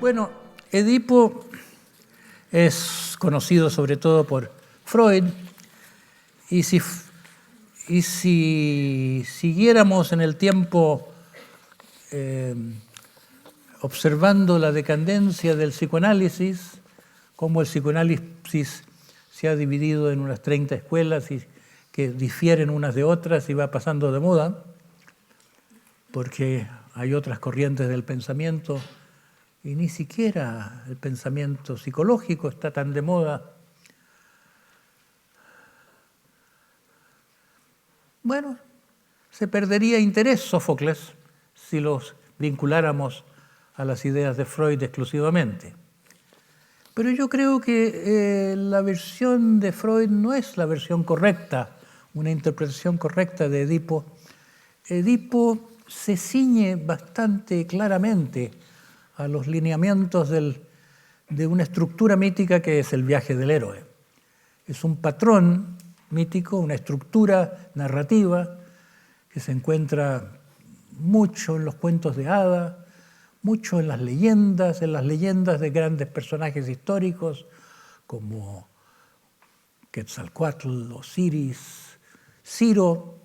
Bueno, Edipo es conocido sobre todo por Freud, y si siguiéramos en el tiempo observando la decadencia del psicoanálisis, cómo el psicoanálisis se ha dividido en unas 30 escuelas y que difieren unas de otras y va pasando de moda, porque hay otras corrientes del pensamiento y ni siquiera el pensamiento psicológico está tan de moda. Bueno, se perdería interés Sófocles si los vinculáramos a las ideas de Freud exclusivamente. Pero yo creo que la versión de Freud no es la versión correcta, una interpretación correcta de Edipo. Edipo se ciñe bastante claramente a los lineamientos de una estructura mítica que es el viaje del héroe. Es un patrón mítico, una estructura narrativa que se encuentra mucho en los cuentos de hadas, mucho en las leyendas de grandes personajes históricos como Quetzalcóatl, Osiris, Ciro,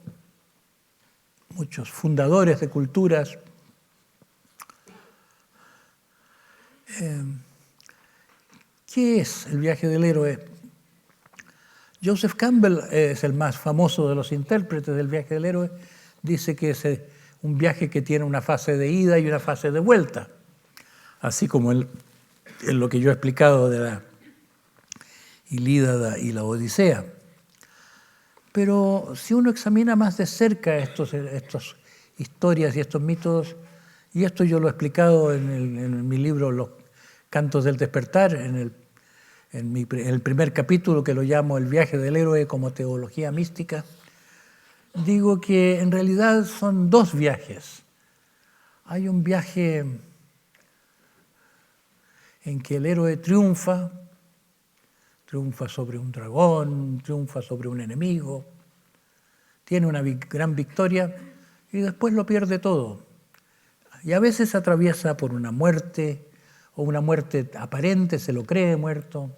muchos fundadores de culturas. ¿Qué es el viaje del héroe? Joseph Campbell es el más famoso de los intérpretes del viaje del héroe. Dice que es un viaje que tiene una fase de ida y una fase de vuelta, así como en lo que yo he explicado de la Ilíada y la Odisea. Pero si uno examina más de cerca estas historias y estos mitos, y esto yo lo he explicado en mi libro Los Cantos del Despertar, en el primer capítulo, que lo llamo El viaje del héroe como teología mística, digo que en realidad son dos viajes. Hay un viaje en que el héroe triunfa sobre un dragón, triunfa sobre un enemigo, tiene una gran victoria y después lo pierde todo. Y a veces atraviesa por una muerte, o una muerte aparente, se lo cree muerto.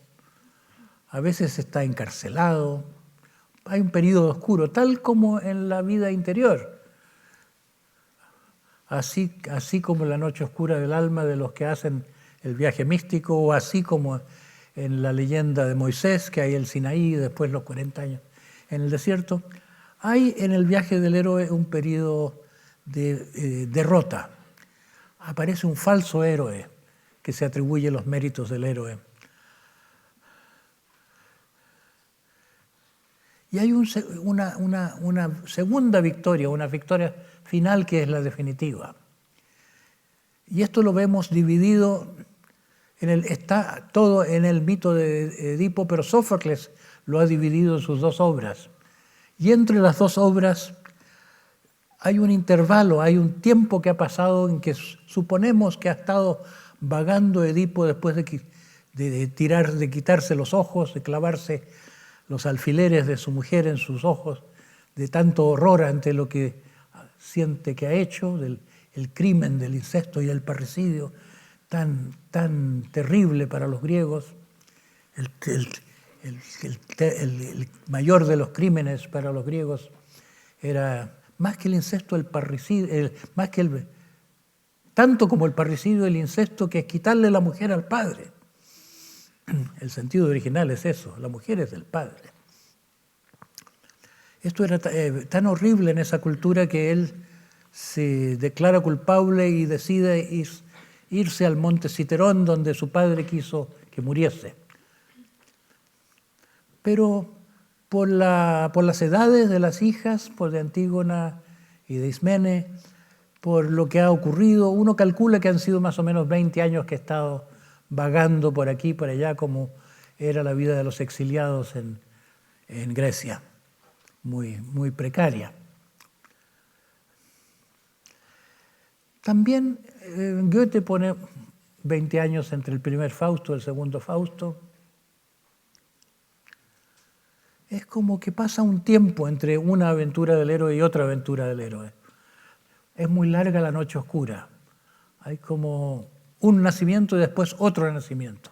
A veces está encarcelado. Hay un periodo oscuro, tal como en la vida interior. Así como la noche oscura del alma de los que hacen el viaje místico, o así como en la leyenda de Moisés, que hay el Sinaí y después los 40 años en el desierto. Hay en el viaje del héroe un periodo de derrota. Aparece un falso héroe que se atribuye los méritos del héroe. Y hay una segunda victoria, una victoria final que es la definitiva. Y esto lo vemos dividido, está todo en el mito de Edipo, pero Sófocles lo ha dividido en sus dos obras. Y entre las dos obras hay un intervalo, hay un tiempo que ha pasado en que suponemos que ha estado vagando Edipo después de quitarse los ojos, de clavarse los alfileres de su mujer en sus ojos, de tanto horror ante lo que siente que ha hecho, el crimen del incesto y el parricidio, tan terrible para los griegos, el mayor de los crímenes para los griegos era más que el incesto, el parricidio, tanto como el parricidio, el incesto, que es quitarle la mujer al padre. El sentido original es eso, la mujer es del padre. Esto era tan horrible en esa cultura que él se declara culpable y decide irse al monte Citerón, donde su padre quiso que muriese. Pero por las edades de las hijas, por de Antígona y de Ismene, por lo que ha ocurrido, uno calcula que han sido más o menos 20 años que ha estado vagando por aquí y por allá, como era la vida de los exiliados en Grecia, muy precaria. También Goethe pone 20 años entre el primer Fausto y el segundo Fausto. Es como que pasa un tiempo entre una aventura del héroe y otra aventura del héroe. Es muy larga la noche oscura. Hay como un nacimiento y después otro nacimiento.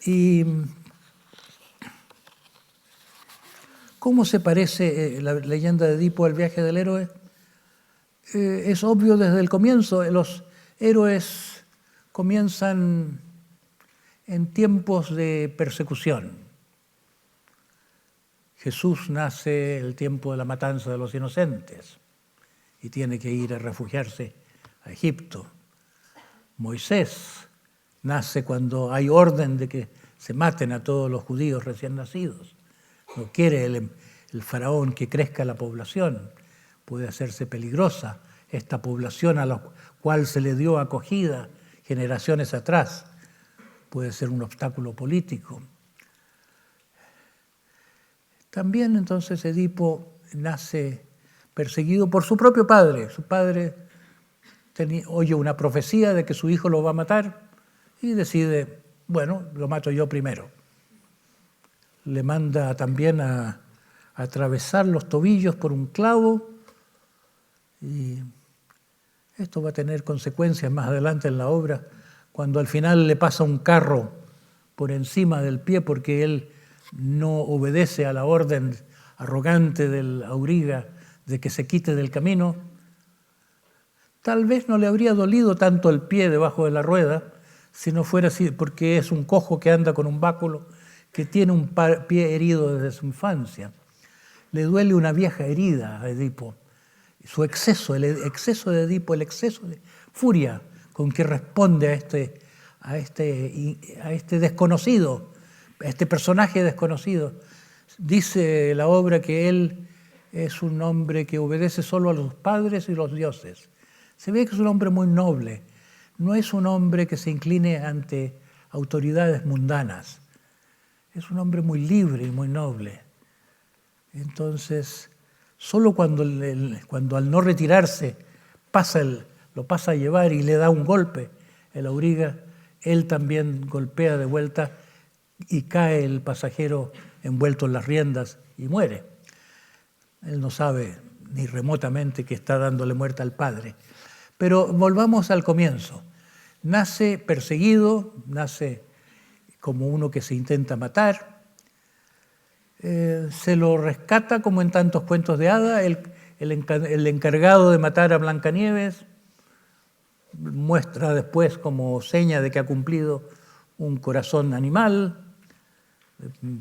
Y ¿cómo se parece la leyenda de Edipo al viaje del héroe? Es obvio desde el comienzo. Los héroes comienzan en tiempos de persecución. Jesús nace en el tiempo de la matanza de los inocentes y tiene que ir a refugiarse a Egipto. Moisés nace cuando hay orden de que se maten a todos los judíos recién nacidos. No quiere el faraón que crezca la población. Puede hacerse peligrosa esta población a la cual se le dio acogida generaciones atrás. Puede ser un obstáculo político. También entonces Edipo nace perseguido por su propio padre. Su padre oye una profecía de que su hijo lo va a matar y decide, bueno, lo mato yo primero. Le manda también a atravesar los tobillos por un clavo y esto va a tener consecuencias más adelante en la obra, cuando al final le pasa un carro por encima del pie porque él no obedece a la orden arrogante del auriga de que se quite del camino. Tal vez no le habría dolido tanto el pie debajo de la rueda si no fuera así, porque es un cojo que anda con un báculo, que tiene un pie herido desde su infancia. Le duele una vieja herida a Edipo. Su exceso, el exceso de Edipo, el exceso de furia con que responde a este desconocido, a este personaje desconocido. Dice la obra que él es un hombre que obedece solo a los padres y los dioses. Se ve que es un hombre muy noble, no es un hombre que se incline ante autoridades mundanas, es un hombre muy libre y muy noble. Entonces, solo cuando al no retirarse lo pasa a llevar y le da un golpe el auriga, él también golpea de vuelta y cae el pasajero envuelto en las riendas y muere. Él no sabe ni remotamente que está dándole muerte al padre. Pero volvamos al comienzo. Nace perseguido, nace como uno que se intenta matar. Se lo rescata como en tantos cuentos de hada, el encargado de matar a Blancanieves muestra después como seña de que ha cumplido un corazón animal,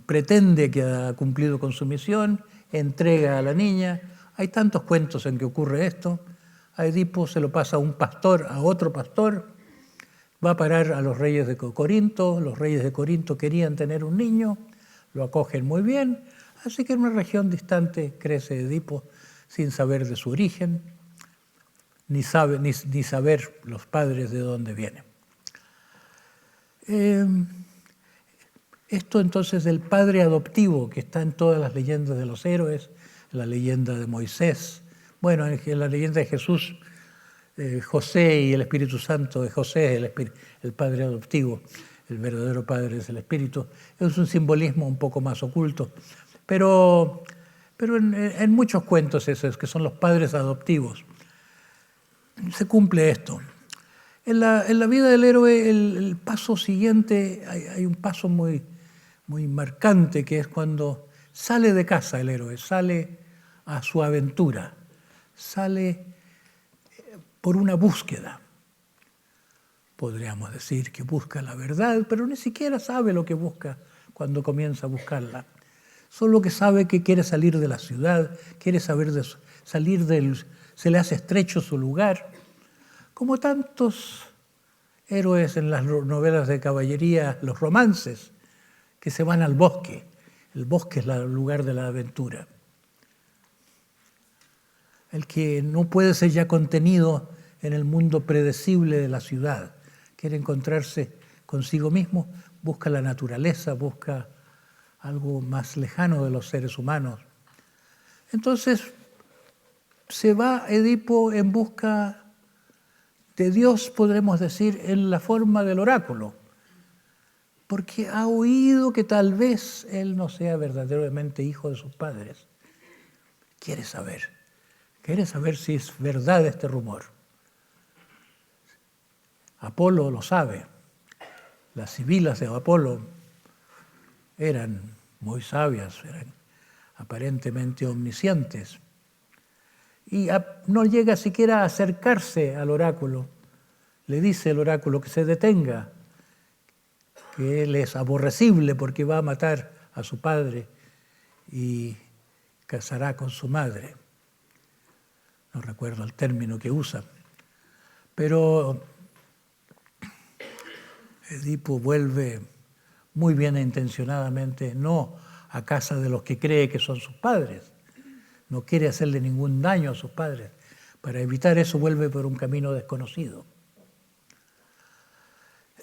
pretende que ha cumplido con su misión, entrega a la niña. Hay tantos cuentos en que ocurre esto. A Edipo se lo pasa a un pastor, a otro pastor, va a parar a los reyes de Corinto. Los reyes de Corinto querían tener un niño, lo acogen muy bien, así que en una región distante crece Edipo sin saber de su origen, ni saber los padres de dónde vienen. Esto entonces del padre adoptivo que está en todas las leyendas de los héroes, la leyenda de Moisés, bueno, en la leyenda de Jesús, José y el Espíritu Santo de José, el padre adoptivo, el verdadero padre es el Espíritu. Es un simbolismo un poco más oculto, pero en muchos cuentos esos que son los padres adoptivos se cumple esto. En la vida del héroe, el paso siguiente, hay un paso muy marcante, que es cuando sale de casa el héroe, sale a su aventura, sale por una búsqueda. Podríamos decir que busca la verdad, pero ni siquiera sabe lo que busca cuando comienza a buscarla. Solo que sabe que quiere salir de la ciudad, quiere se le hace estrecho su lugar. Como tantos héroes en las novelas de caballería, los romances, que se van al bosque. El bosque es el lugar de la aventura. El que no puede ser ya contenido en el mundo predecible de la ciudad, quiere encontrarse consigo mismo, busca la naturaleza, busca algo más lejano de los seres humanos. Entonces se va Edipo en busca de Dios, podremos decir, en la forma del oráculo, porque ha oído que tal vez él no sea verdaderamente hijo de sus padres. Quiere saber si es verdad este rumor. Apolo lo sabe. Las sibilas de Apolo eran muy sabias, eran aparentemente omniscientes. Y no llega siquiera a acercarse al oráculo. Le dice el oráculo que se detenga, que él es aborrecible porque va a matar a su padre y casará con su madre. No recuerdo el término que usa. Pero Edipo vuelve muy bien intencionadamente, no a casa de los que cree que son sus padres. No quiere hacerle ningún daño a sus padres. Para evitar eso vuelve por un camino desconocido.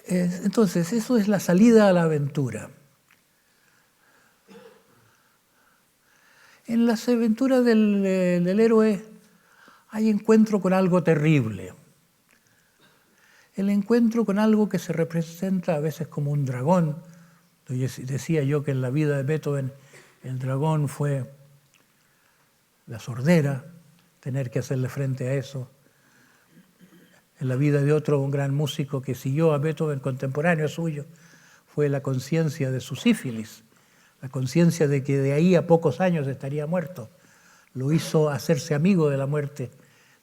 Entonces, eso es la salida a la aventura. En las aventuras del héroe hay encuentro con algo terrible. El encuentro con algo que se representa a veces como un dragón. Decía yo que en la vida de Beethoven el dragón fue la sordera, tener que hacerle frente a eso. En la vida de otro, un gran músico que siguió a Beethoven, contemporáneo suyo, fue la conciencia de su sífilis, la conciencia de que de ahí a pocos años estaría muerto. Lo hizo hacerse amigo de la muerte,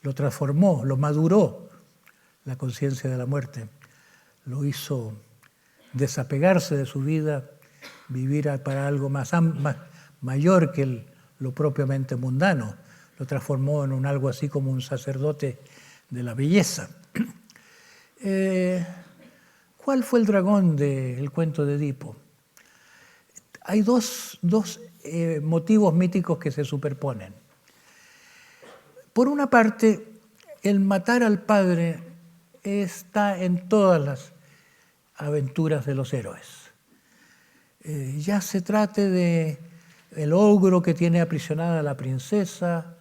lo transformó, lo maduró, la conciencia de la muerte. Lo hizo desapegarse de su vida, vivir para algo más mayor que lo propiamente mundano. Lo transformó en algo así como un sacerdote de la belleza. ¿Cuál fue el dragón del cuento de Edipo? Hay dos motivos míticos que se superponen. Por una parte, el matar al padre está en todas las aventuras de los héroes. Ya se trate de el ogro que tiene aprisionada a la princesa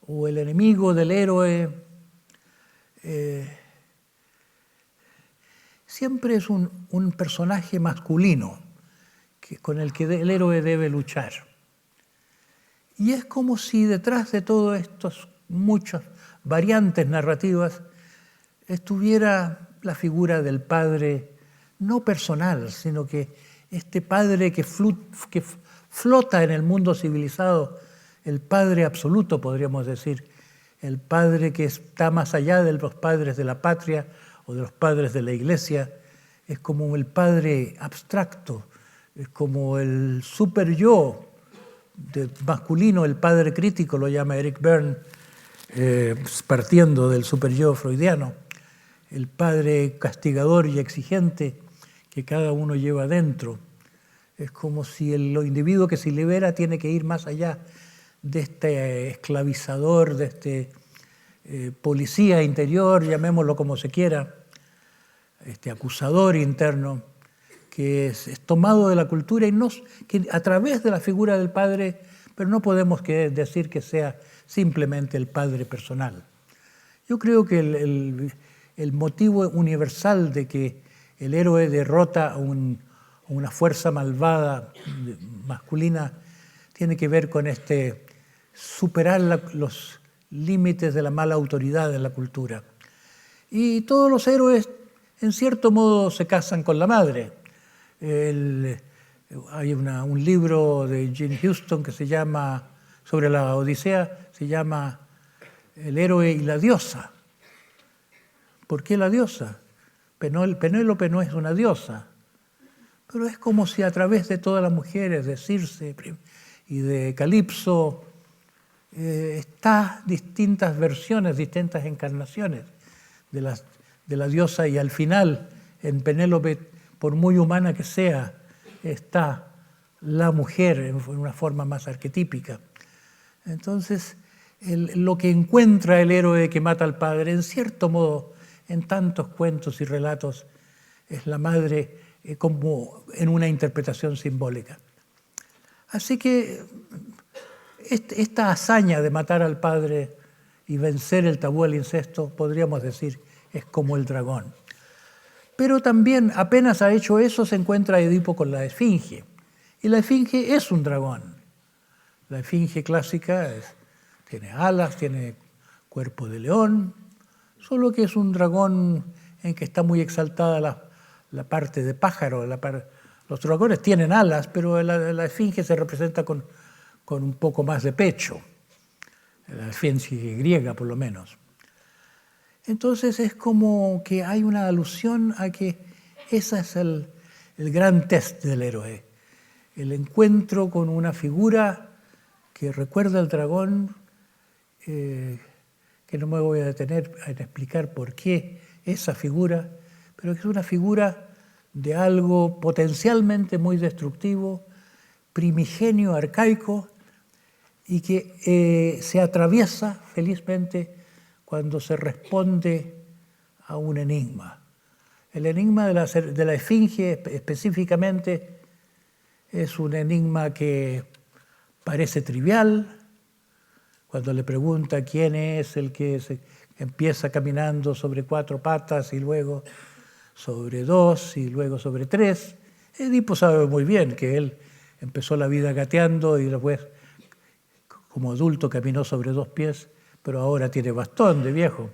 o el enemigo del héroe. Siempre es un personaje masculino con el que el héroe debe luchar. Y es como si detrás de todas estas muchas variantes narrativas estuviera la figura del padre, no personal, sino que este padre que flota en el mundo civilizado, el padre absoluto, podríamos decir, el padre que está más allá de los padres de la patria o de los padres de la iglesia, es como el padre abstracto, es como el super yo masculino, el padre crítico, lo llama Eric Berne, partiendo del super yo freudiano, el padre castigador y exigente que cada uno lleva dentro. Es como si el individuo que se libera tiene que ir más allá de este esclavizador, de este policía interior, llamémoslo como se quiera, este acusador interno, que es tomado de la cultura y que a través de la figura del padre, pero no podemos decir que sea simplemente el padre personal. Yo creo que el motivo universal de que el héroe derrota a una fuerza malvada masculina tiene que ver con superar los límites de la mala autoridad en la cultura. Y todos los héroes, en cierto modo, se casan con la madre. Hay un libro de Jane Houston que se llama, sobre la Odisea, se llama El héroe y la diosa. ¿Por qué la diosa? Penélope no es una diosa, pero es como si a través de todas las mujeres, de Circe y de Calipso, está distintas versiones, distintas encarnaciones de la diosa, y al final en Penélope, por muy humana que sea, está la mujer en una forma más arquetípica. Entonces, lo que encuentra el héroe que mata al padre, en cierto modo, en tantos cuentos y relatos, es la madre como en una interpretación simbólica. Así que esta hazaña de matar al padre y vencer el tabú del incesto, podríamos decir, es como el dragón. Pero también, apenas ha hecho eso, se encuentra Edipo con la esfinge. Y la esfinge es un dragón. La esfinge clásica tiene alas, tiene cuerpo de león, solo que es un dragón en que está muy exaltada la parte de pájaro. Los dragones tienen alas, pero la esfinge se representa con un poco más de pecho, la esfinge griega por lo menos. Entonces es como que hay una alusión a que ese es el gran test del héroe, el encuentro con una figura que recuerda al dragón, que no me voy a detener a explicar por qué esa figura, pero que es una figura de algo potencialmente muy destructivo, primigenio, arcaico, y que se atraviesa felizmente cuando se responde a un enigma. El enigma de la esfinge específicamente es un enigma que parece trivial. Cuando le pregunta quién es el que empieza caminando sobre 4 patas y luego sobre 2 y luego sobre 3, Edipo sabe muy bien que él empezó la vida gateando y después como adulto caminó sobre 2 pies, pero ahora tiene bastón de viejo.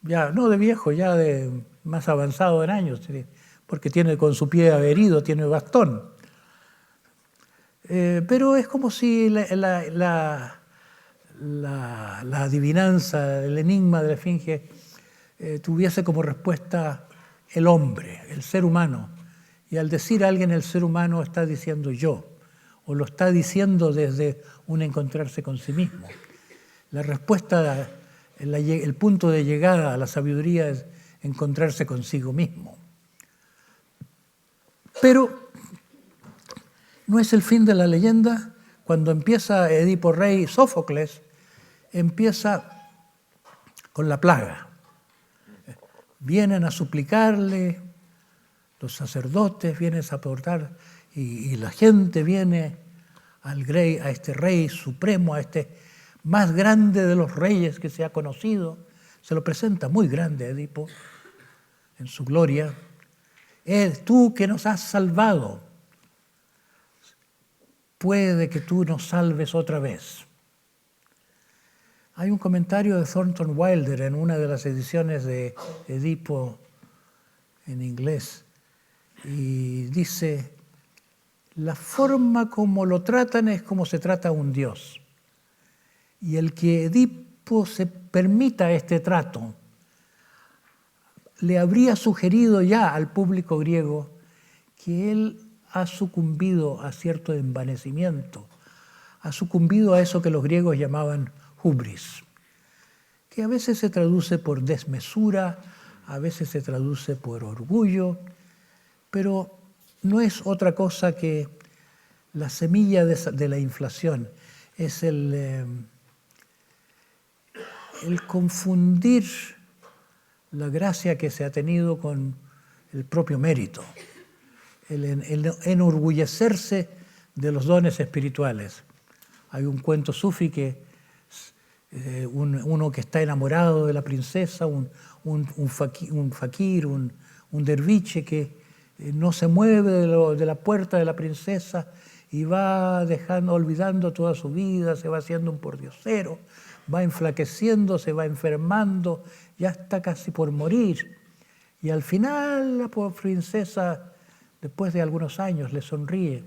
Ya no de viejo, ya de más avanzado en años, porque tiene con su pie herido, tiene bastón. Pero es como si la adivinanza, el enigma de la esfinge tuviese como respuesta el hombre, el ser humano. Y al decir a alguien el ser humano está diciendo yo, o lo está diciendo desde un encontrarse con sí mismo. La respuesta, el punto de llegada a la sabiduría es encontrarse consigo mismo. Pero no es el fin de la leyenda. Cuando empieza Edipo Rey, Sófocles empieza con la plaga. Vienen a suplicarle, los sacerdotes vienen a aportar y la gente viene a este rey supremo, a este más grande de los reyes que se ha conocido. Se lo presenta muy grande Edipo en su gloria. Tú que nos has salvado, puede que tú nos salves otra vez. Hay un comentario de Thornton Wilder en una de las ediciones de Edipo en inglés y dice: la forma como lo tratan es como se trata a un dios. Y el que Edipo se permita este trato le habría sugerido ya al público griego que él ha sucumbido a cierto envanecimiento, ha sucumbido a eso que los griegos llamaban hubris, que a veces se traduce por desmesura, a veces se traduce por orgullo, pero no es otra cosa que la semilla de la inflación, es el confundir la gracia que se ha tenido con el propio mérito, el enorgullecerse de los dones espirituales. Hay un cuento sufí que uno que está enamorado de la princesa, un fakir, un derviche que no se mueve de la puerta de la princesa y va olvidando toda su vida, se va haciendo un pordiosero, va enflaqueciendo, se va enfermando, ya está casi por morir. Y al final la pobre princesa, después de algunos años, le sonríe.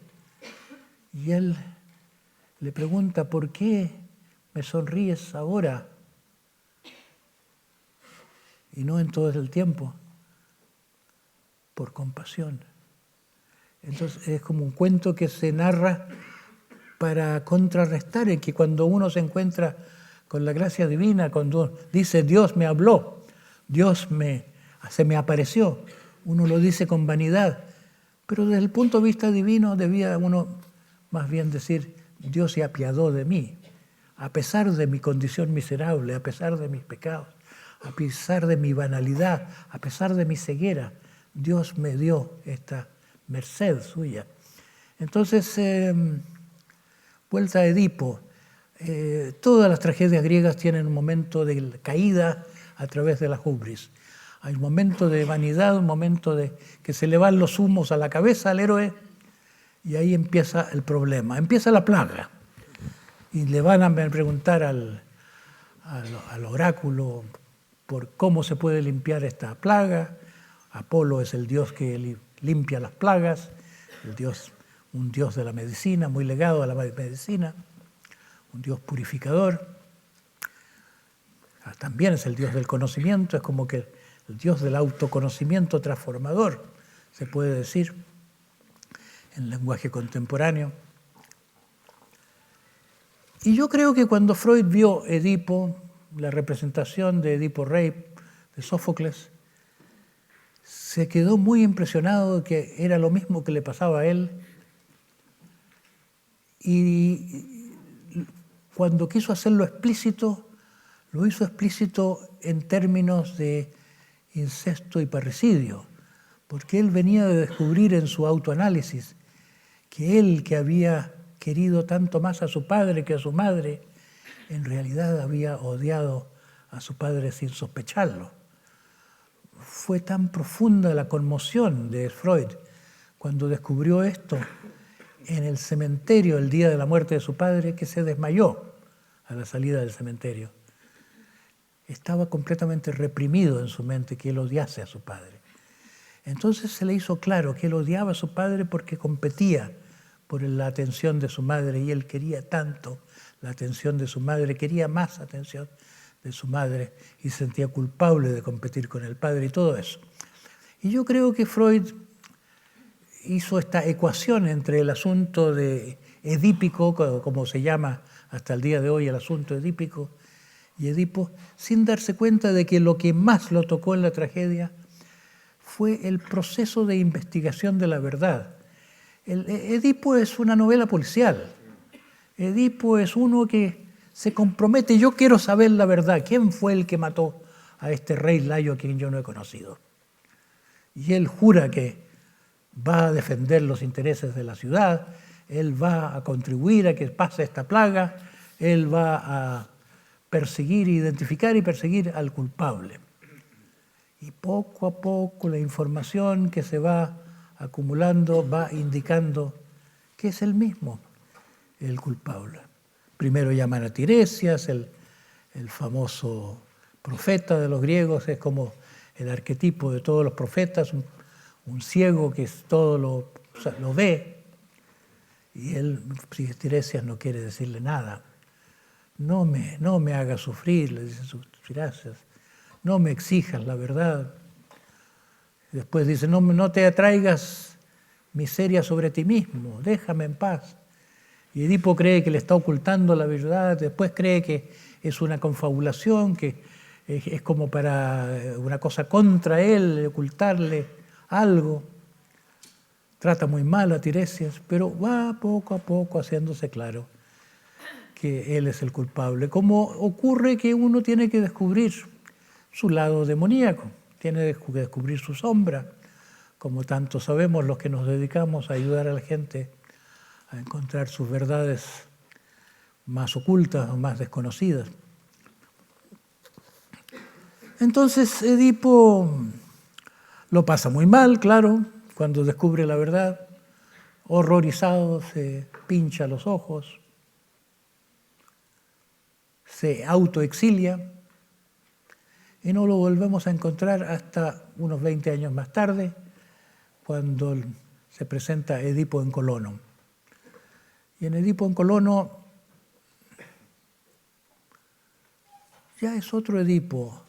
Y él le pregunta: ¿por qué me sonríes ahora y no en todo el tiempo? Por compasión. Entonces es como un cuento que se narra para contrarrestar en que cuando uno se encuentra con la gracia divina, cuando dice Dios me habló, se me apareció, uno lo dice con vanidad, pero desde el punto de vista divino debía uno más bien decir: Dios se apiadó de mí, a pesar de mi condición miserable, a pesar de mis pecados, a pesar de mi banalidad, a pesar de mi ceguera, Dios me dio esta merced suya. Entonces, vuelta a Edipo. Todas las tragedias griegas tienen un momento de caída a través de la hubris. Hay un momento de vanidad, un momento de que se le van los humos a la cabeza al héroe y ahí empieza el problema, empieza la plaga. Y le van a preguntar al oráculo: por cómo se puede limpiar esta plaga. Apolo es el dios que limpia las plagas, un dios de la medicina, muy legado a la medicina, un dios purificador. También es el dios del conocimiento, es como que el dios del autoconocimiento transformador, se puede decir, en lenguaje contemporáneo. Y yo creo que cuando Freud vio Edipo, la representación de Edipo Rey, de Sófocles, se quedó muy impresionado de que era lo mismo que le pasaba a él. Y cuando quiso hacerlo explícito, lo hizo explícito en términos de incesto y parricidio, porque él venía de descubrir en su autoanálisis que él, que había querido tanto más a su padre que a su madre, en realidad había odiado a su padre sin sospecharlo. Fue tan profunda la conmoción de Freud cuando descubrió esto en el cementerio el día de la muerte de su padre, que se desmayó a la salida del cementerio. Estaba completamente reprimido en su mente que él odiase a su padre. Entonces se le hizo claro que él odiaba a su padre porque competía por la atención de su madre, y él quería tanto la atención de su madre, quería más atención de su madre y se sentía culpable de competir con el padre y todo eso. Y yo creo que Freud hizo esta ecuación entre el asunto de edípico, como se llama hasta el día de hoy el asunto edípico, y Edipo, sin darse cuenta de que lo que más lo tocó en la tragedia fue el proceso de investigación de la verdad. Edipo es una novela policial. Edipo es uno que se compromete, yo quiero saber la verdad, ¿quién fue el que mató a este rey Layo a quien yo no he conocido? Y él jura que va a defender los intereses de la ciudad, él va a contribuir a que pase esta plaga, él va a perseguir, identificar y perseguir al culpable. Y poco a poco la información que se va acumulando va indicando que es el mismo el culpable. Primero llaman a Tiresias, el famoso profeta de los griegos, es como el arquetipo de todos los profetas, un ciego que todo lo ve, y Tiresias no quiere decirle nada. No me hagas sufrir, le dice Tiresias, no me exijas la verdad. Después dice, no te atraigas miseria sobre ti mismo, déjame en paz. Y Edipo cree que le está ocultando la verdad, después cree que es una confabulación, que es como para una cosa contra él, ocultarle algo. Trata muy mal a Tiresias, pero va poco a poco haciéndose claro que él es el culpable. Como ocurre que uno tiene que descubrir su lado demoníaco, tiene que descubrir su sombra, como tanto sabemos los que nos dedicamos a ayudar a la gente a encontrar sus verdades más ocultas o más desconocidas. Entonces Edipo lo pasa muy mal, claro, cuando descubre la verdad, horrorizado, se pincha los ojos, se autoexilia y no lo volvemos a encontrar hasta unos 20 años más tarde, cuando se presenta Edipo en Colono. Y en Edipo en Colono ya es otro Edipo,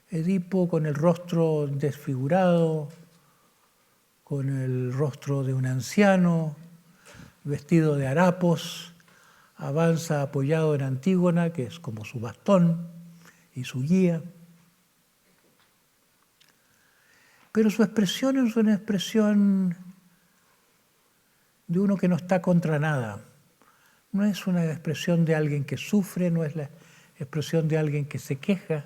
Edipo con el rostro desfigurado, con el rostro de un anciano, vestido de harapos, avanza apoyado en Antígona, que es como su bastón y su guía. Pero su expresión es una expresión de uno que no está contra nada. No es una expresión de alguien que sufre, no es la expresión de alguien que se queja,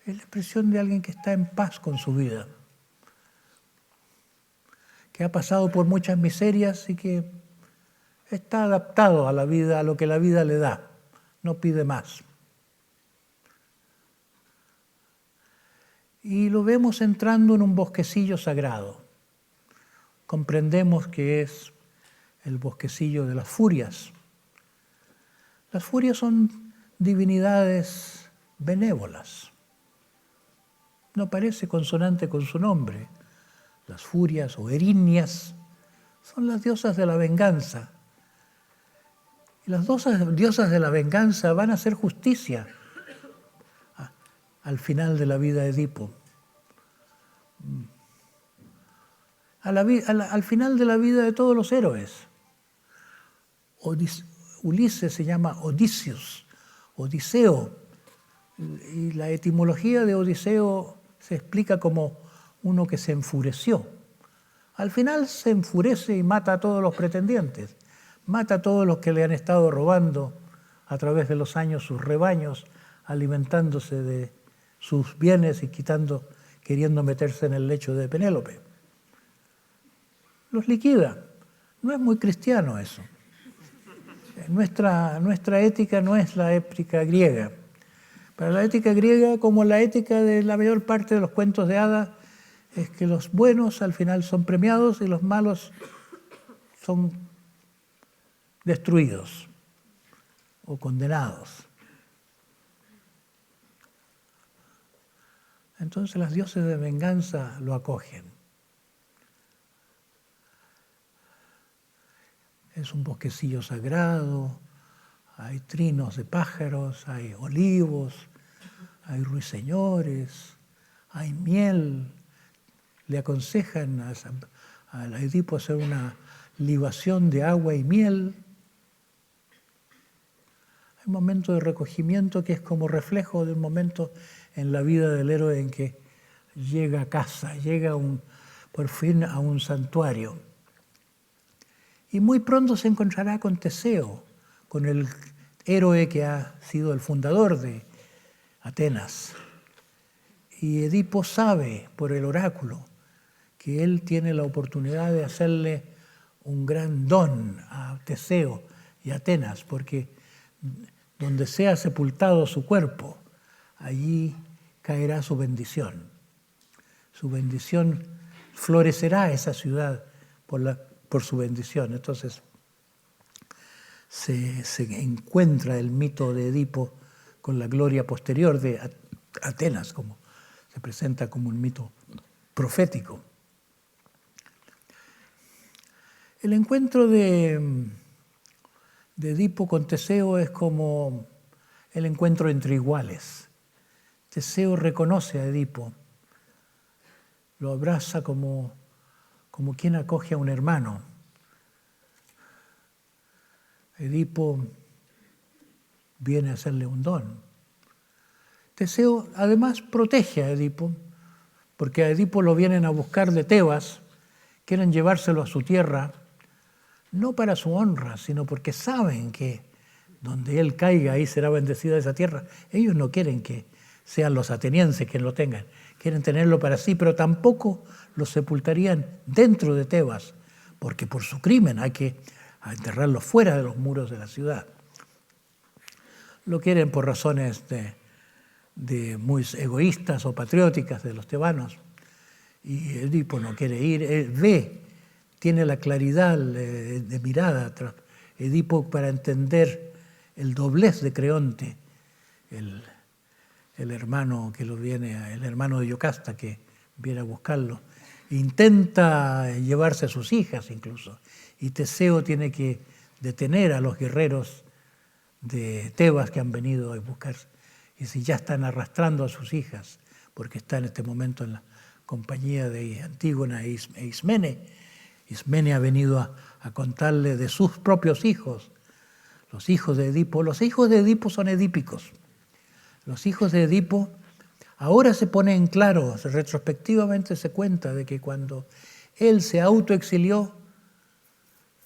es la expresión de alguien que está en paz con su vida, que ha pasado por muchas miserias y que está adaptado a la vida, a lo que la vida le da, no pide más. Y lo vemos entrando en un bosquecillo sagrado. Comprendemos que es el bosquecillo de las furias. Las furias son divinidades benévolas. no parece consonante con su nombre. Las furias o erinias son las diosas de la venganza. Y las diosas de la venganza van a hacer justicia al final de la vida de Edipo. Al final de la vida de todos los héroes. Ulises se llama Odysseus, Odiseo, y la etimología de Odiseo se explica como uno que se enfureció. Al final se enfurece y mata a todos los pretendientes, mata a todos los que le han estado robando a través de los años sus rebaños, alimentándose de sus bienes y queriendo meterse en el lecho de Penélope. Los liquida. No es muy cristiano eso. Nuestra ética no es la ética griega. Para la ética griega, como la ética de la mayor parte de los cuentos de hadas, es que los buenos al final son premiados y los malos son destruidos o condenados. Entonces las dioses de venganza lo acogen. Es un bosquecillo sagrado, hay trinos de pájaros, hay olivos, hay ruiseñores, hay miel. Le aconsejan a Edipo hacer una libación de agua y miel. Hay un momento de recogimiento que es como reflejo del momento en la vida del héroe en que llega a casa, llega por fin a un santuario. Y muy pronto se encontrará con Teseo, con el héroe que ha sido el fundador de Atenas. Y Edipo sabe por el oráculo que él tiene la oportunidad de hacerle un gran don a Teseo y a Atenas, porque donde sea sepultado su cuerpo, allí caerá su bendición. Su bendición, florecerá esa ciudad por su bendición. Entonces se encuentra el mito de Edipo con la gloria posterior de Atenas, como se presenta como un mito profético. El encuentro de Edipo con Teseo es como el encuentro entre iguales. Teseo reconoce a Edipo, lo abraza como quien acoge a un hermano. Edipo viene a hacerle un don. Teseo además protege a Edipo, porque a Edipo lo vienen a buscar de Tebas, quieren llevárselo a su tierra, no para su honra, sino porque saben que donde él caiga, ahí será bendecida esa tierra. Ellos no quieren que sean los atenienses quienes lo tengan, quieren tenerlo para sí, pero tampoco lo sepultarían dentro de Tebas, porque por su crimen hay que enterrarlo fuera de los muros de la ciudad. Lo quieren por razones de muy egoístas o patrióticas de los tebanos, y Edipo no quiere ir, él tiene la claridad de mirada tras Edipo para entender el doblez de Creonte, el hermano el hermano de Yocasta que viene a buscarlo. Intenta llevarse a sus hijas incluso, y Teseo tiene que detener a los guerreros de Tebas que han venido a buscar, y si ya están arrastrando a sus hijas, porque está en este momento en la compañía de Antígona e Ismene. Ismene ha venido a contarle de sus propios hijos, los hijos de Edipo. Los hijos de Edipo son edípicos. Los hijos de Edipo ahora se pone en claro, retrospectivamente se cuenta de que cuando él se autoexilió,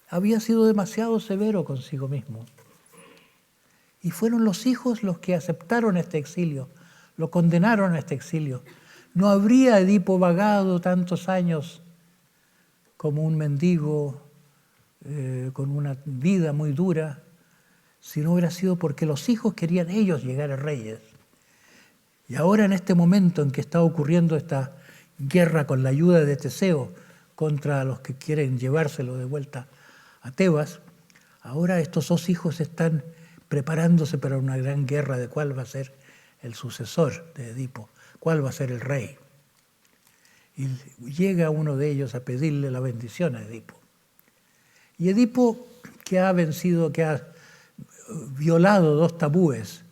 había sido demasiado severo consigo mismo. Y fueron los hijos los que aceptaron este exilio, lo condenaron a este exilio. No habría Edipo vagado tantos años como un mendigo, con una vida muy dura, si no hubiera sido porque los hijos querían ellos llegar a reyes. Y ahora en este momento en que está ocurriendo esta guerra con la ayuda de Teseo contra los que quieren llevárselo de vuelta a Tebas, ahora estos dos hijos están preparándose para una gran guerra de cuál va a ser el sucesor de Edipo, cuál va a ser el rey. Y llega uno de ellos a pedirle la bendición a Edipo. Y Edipo, que ha vencido, que ha violado dos tabúes,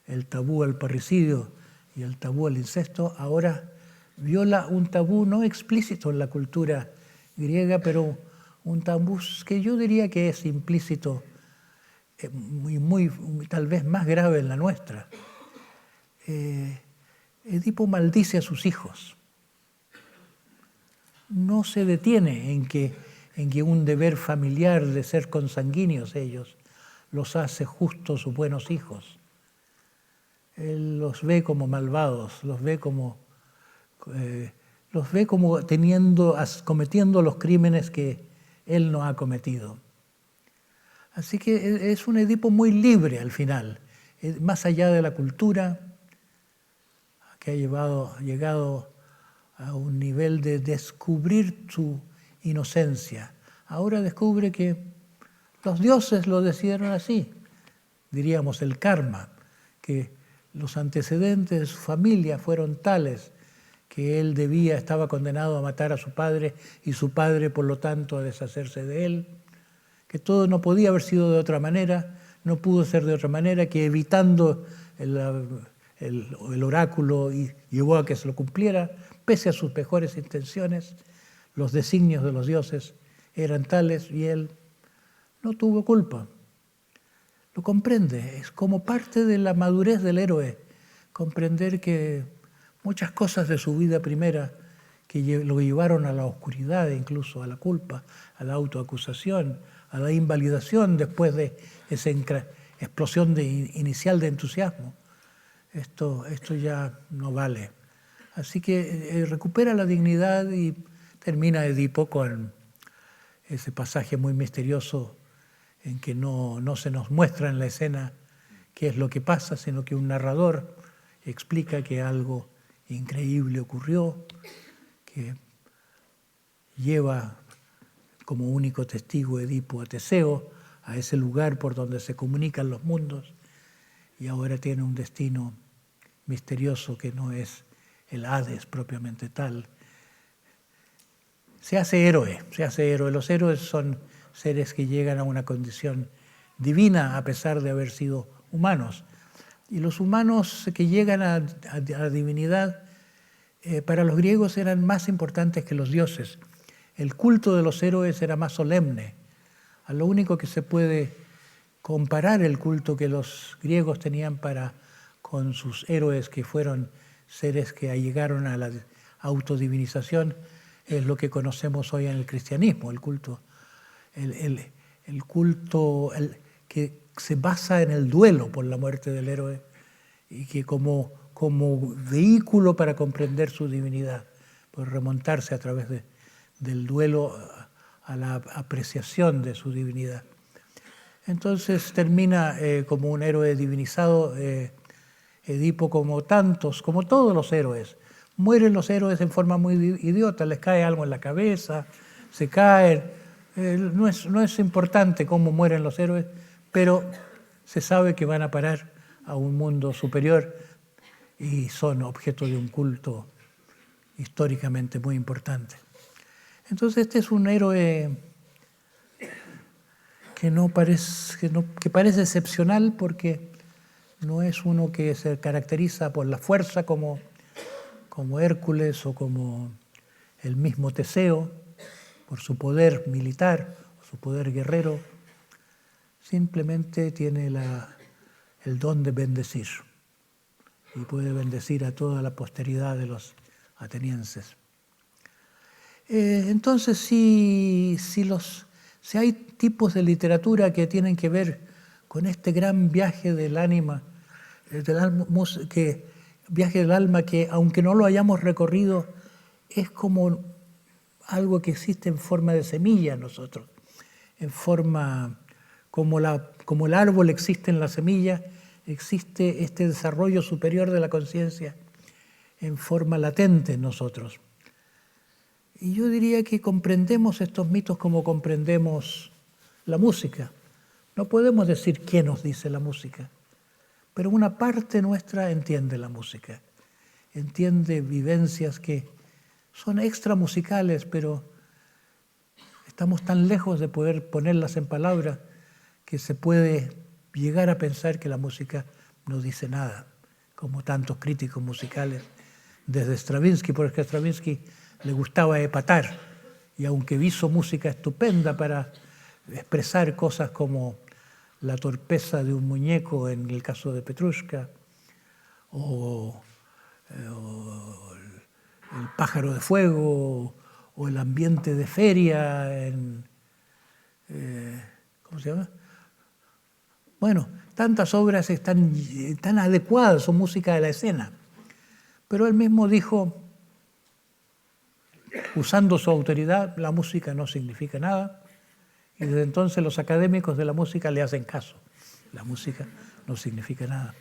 el tabú al parricidio y el tabú al incesto, ahora viola un tabú no explícito en la cultura griega, pero un tabú que yo diría que es implícito, muy, tal vez más grave en la nuestra. Edipo maldice a sus hijos. No se detiene en que un deber familiar de ser consanguíneos ellos los hace justos o buenos hijos. Él los ve como malvados, los ve como cometiendo los crímenes que él no ha cometido. Así que es un Edipo muy libre al final, más allá de la cultura, que ha llegado a un nivel de descubrir su inocencia. Ahora descubre que los dioses lo decidieron así, diríamos el karma, que los antecedentes de su familia fueron tales que él estaba condenado a matar a su padre y su padre, por lo tanto, a deshacerse de él, que todo no podía haber sido de otra manera, no pudo ser de otra manera, que evitando el oráculo y llevó a que se lo cumpliera, pese a sus mejores intenciones, los designios de los dioses eran tales y él no tuvo culpa. Lo comprende, es como parte de la madurez del héroe, comprender que muchas cosas de su vida primera que lo llevaron a la oscuridad, incluso a la culpa, a la autoacusación, a la invalidación después de esa explosión inicial de entusiasmo. Esto ya no vale. Así que recupera la dignidad y termina Edipo con ese pasaje muy misterioso en que no se nos muestra en la escena qué es lo que pasa, sino que un narrador explica que algo increíble ocurrió, que lleva como único testigo Edipo a Teseo, a ese lugar por donde se comunican los mundos, y ahora tiene un destino misterioso que no es el Hades propiamente tal. Se hace héroe. Los héroes son seres que llegan a una condición divina a pesar de haber sido humanos. Y los humanos que llegan a la divinidad, para los griegos eran más importantes que los dioses. El culto de los héroes era más solemne. A lo único que se puede comparar el culto que los griegos tenían con sus héroes, que fueron seres que llegaron a la autodivinización, es lo que conocemos hoy en el cristianismo, el culto que se basa en el duelo por la muerte del héroe y que como vehículo para comprender su divinidad, por remontarse a través del duelo a la apreciación de su divinidad. Entonces termina como un héroe divinizado, Edipo, como todos los héroes. Mueren los héroes en forma muy idiota, les cae algo en la cabeza, se caen. No es importante cómo mueren los héroes, pero se sabe que van a parar a un mundo superior y son objeto de un culto históricamente muy importante. Entonces este es un héroe que parece excepcional porque no es uno que se caracteriza por la fuerza como Hércules o como el mismo Teseo, por su poder militar, su poder guerrero. Simplemente tiene el don de bendecir y puede bendecir a toda la posteridad de los atenienses. Entonces, si hay tipos de literatura que tienen que ver con este gran viaje del alma, viaje del alma que, aunque no lo hayamos recorrido, es como algo que existe en forma de semilla en nosotros, en forma como el árbol existe en la semilla, existe este desarrollo superior de la conciencia en forma latente en nosotros. Y yo diría que comprendemos estos mitos como comprendemos la música. No podemos decir qué nos dice la música, pero una parte nuestra entiende la música. entiende vivencias que son extramusicales, pero estamos tan lejos de poder ponerlas en palabras que se puede llegar a pensar que la música no dice nada, como tantos críticos musicales, desde Stravinsky, porque a Stravinsky le gustaba epatar, y aunque hizo música estupenda para expresar cosas como la torpeza de un muñeco en el caso de Petrushka, o el pájaro de fuego, o el ambiente de feria en... ¿cómo se llama? Bueno, tantas obras están tan adecuadas, son música de la escena. Pero él mismo dijo, usando su autoridad, la música no significa nada, y desde entonces los académicos de la música le hacen caso. La música no significa nada.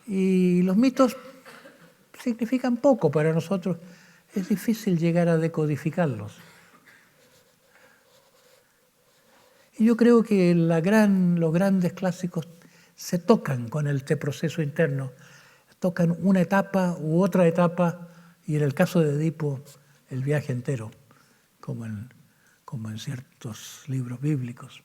Y los mitos significan poco para nosotros. Es difícil llegar a decodificarlos. Y yo creo que los grandes clásicos se tocan con este proceso interno, tocan una etapa u otra etapa, y en el caso de Edipo, el viaje entero, como en ciertos libros bíblicos.